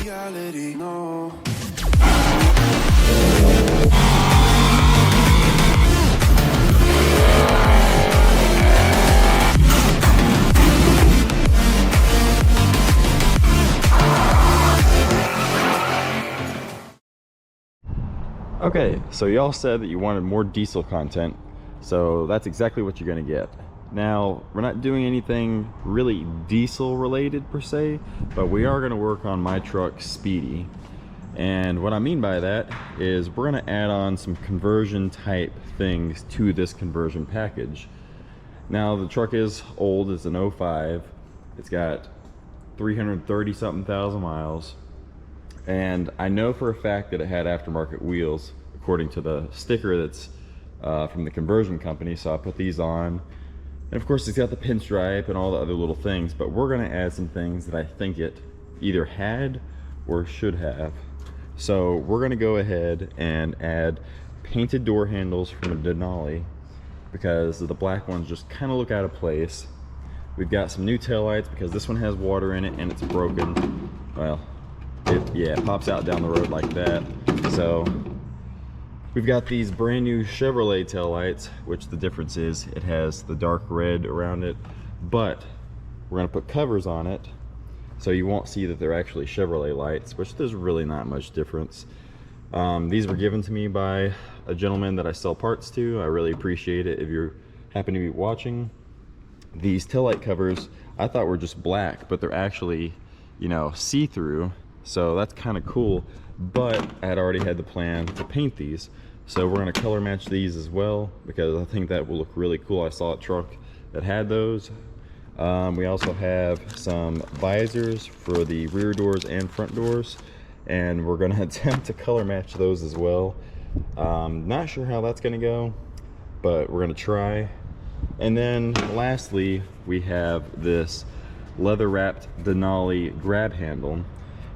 reality, no. Okay, so y'all said that you wanted more diesel content, so that's exactly what you're gonna get. Now, we're not doing anything really diesel related per se, but we are gonna work on my truck Speedy. And what I mean by that is we're gonna add on some conversion type things to this conversion package. Now, the truck is old, it's an 05. It's got 330 something thousand miles. And I know for a fact that it had aftermarket wheels according to the sticker that's from the conversion company, so I put these on. And of course it's got the pinstripe and all the other little things, but we're gonna add some things that I think it either had or should have. So we're gonna go ahead and add painted door handles from a Denali because the black ones just kind of look out of place. We've got some new taillights because this one has water in it and it's broken. Well, it pops out down the road like that. So we've got these brand new Chevrolet taillights, which the difference is it has the dark red around it, but we're gonna put covers on it so you won't see that they're actually Chevrolet lights, which there's really not much difference. These were given to me by a gentleman that I sell parts to. I really appreciate it if you happen to be watching. These taillight covers I thought were just black, but they're actually, you know, see-through. So that's kind of cool, but I had already had the plan to paint these. So we're gonna color match these as well because I think that will look really cool. I saw a truck that had those. We also have some visors for the rear doors and front doors, and we're gonna attempt to color match those as well. Not sure how that's gonna go, but we're gonna try. And then lastly, we have this leather wrapped Denali grab handle.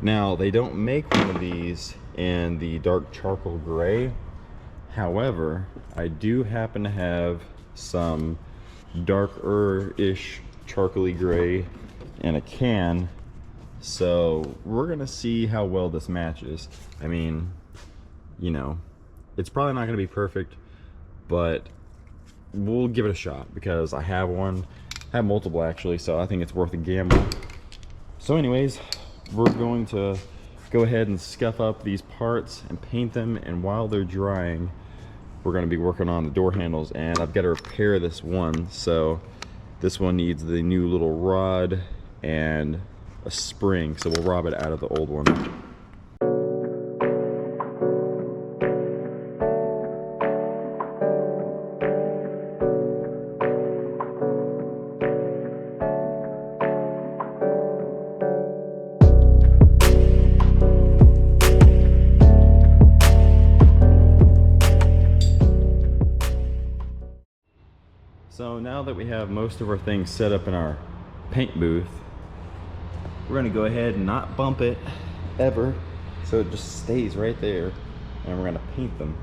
Now, they don't make one of these in the dark charcoal gray. However, I do happen to have some darker-ish charcoaly gray in a can. So we're gonna see how well this matches. I mean, you know, it's probably not gonna be perfect, but we'll give it a shot because I have one. I have multiple actually, so I think it's worth a gamble. So anyways, we're going to go ahead and scuff up these parts and paint them, and while they're drying we're going to be working on the door handles, and I've got to repair this one. So this one needs the new little rod and a spring, so we'll rob it out of the old one. So now that we have most of our things set up in our paint booth, we're going to go ahead and not bump it ever, so it just stays right there, and we're going to paint them.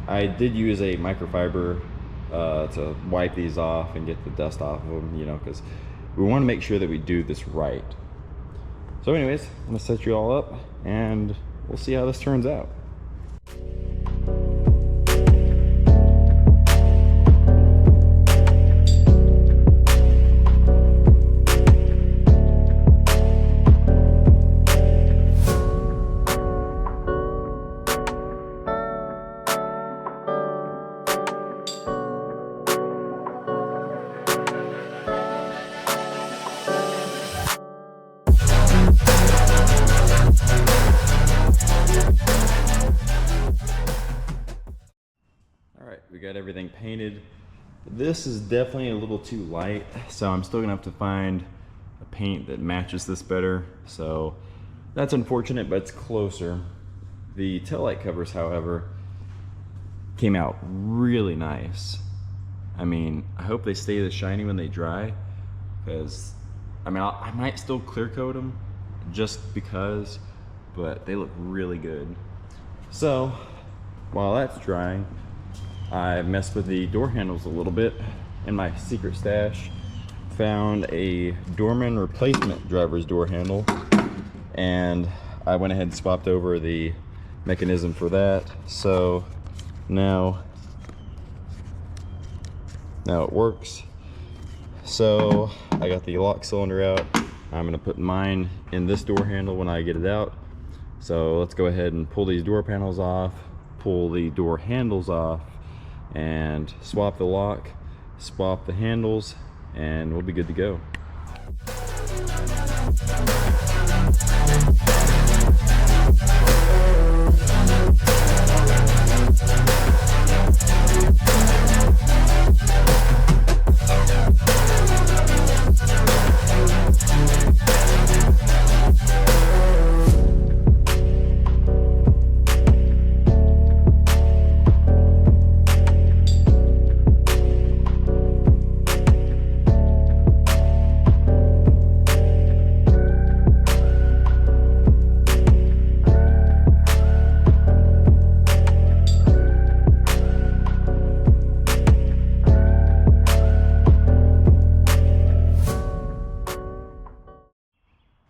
I did use a microfiber to wipe these off and get the dust off of them, you know, because we want to make sure that we do this right. So anyways, I'm going to set you all up and we'll see how this turns out. We got everything painted. This is definitely a little too light, so I'm still gonna have to find a paint that matches this better. So that's unfortunate, but it's closer. The taillight covers, however, came out really nice. I mean, I hope they stay this shiny when they dry, because I mean, I might still clear coat them just because, but they look really good. So while that's drying, I messed with the door handles a little bit in my secret stash. Found a Dorman replacement driver's door handle, and I went ahead and swapped over the mechanism for that. So now it works. So I got the lock cylinder out. I'm gonna put mine in this door handle when I get it out. So let's go ahead and pull these door panels off, pull the door handles off, and swap the lock, swap the handles, and we'll be good to go.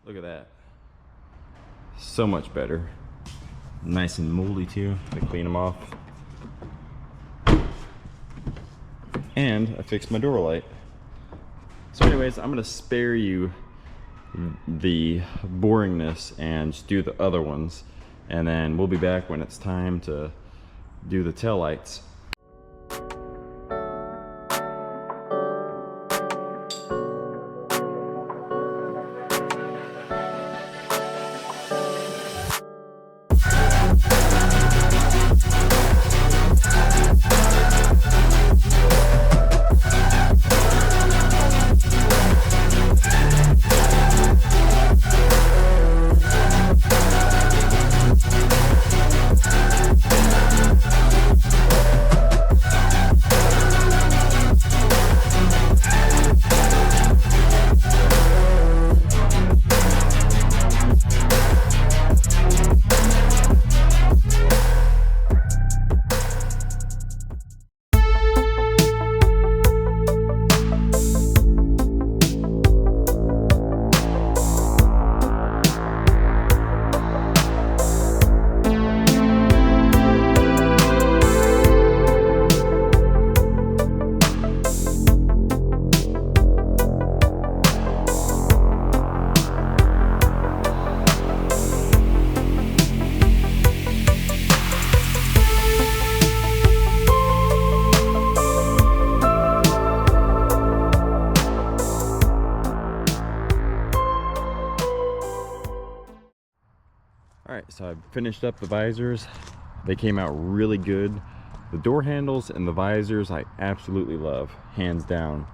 Look at that. So much better. Nice and moldy too. I clean them off. And I fixed my door light. So anyways, I'm gonna spare you the boringness and just do the other ones. And then we'll be back when it's time to do the tail lights. Alright, so I finished up the visors. They came out really good. The door handles and the visors I absolutely love, hands down.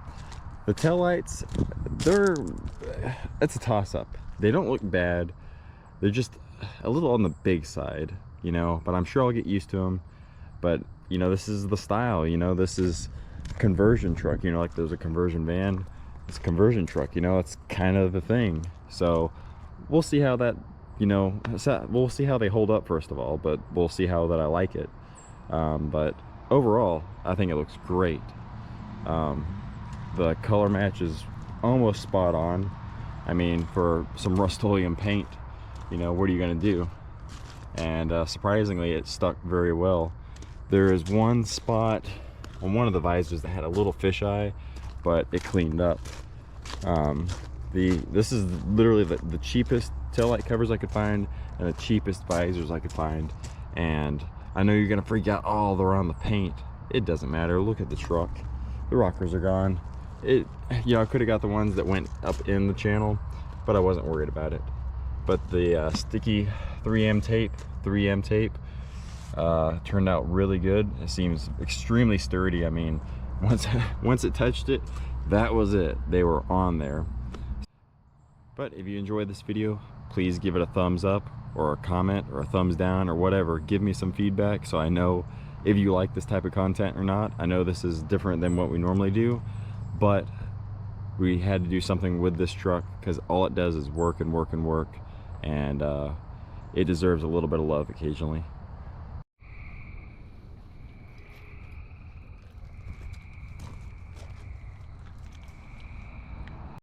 The taillights, it's a toss-up. They don't look bad. They're just a little on the big side, you know, but I'm sure I'll get used to them. But, you know, this is the style, you know, this is a conversion truck, you know, like there's a conversion van. It's a conversion truck, you know, it's kind of the thing. So we'll see how that, you know, we'll see how they hold up first of all, but we'll see how that I like it. But overall, I think it looks great. The color match is almost spot on. I mean, for some Rust-Oleum paint, you know, what are you gonna do? And surprisingly, it stuck very well. There is one spot on one of the visors that had a little fisheye, but it cleaned up. This is literally the cheapest taillight covers I could find and the cheapest visors I could find. And I know you're gonna freak out, oh, they're on the paint. It doesn't matter. Look at the truck. The rockers are gone. You know, I could have got the ones that went up in the channel, but I wasn't worried about it. But the sticky 3M tape turned out really good. It seems extremely sturdy. I mean, once it touched it, that was it. They were on there. But if you enjoyed this video, please give it a thumbs up or a comment or a thumbs down or whatever. Give me some feedback so I know if you like this type of content or not. I know this is different than what we normally do, but we had to do something with this truck because all it does is work and work and work, and it deserves a little bit of love occasionally.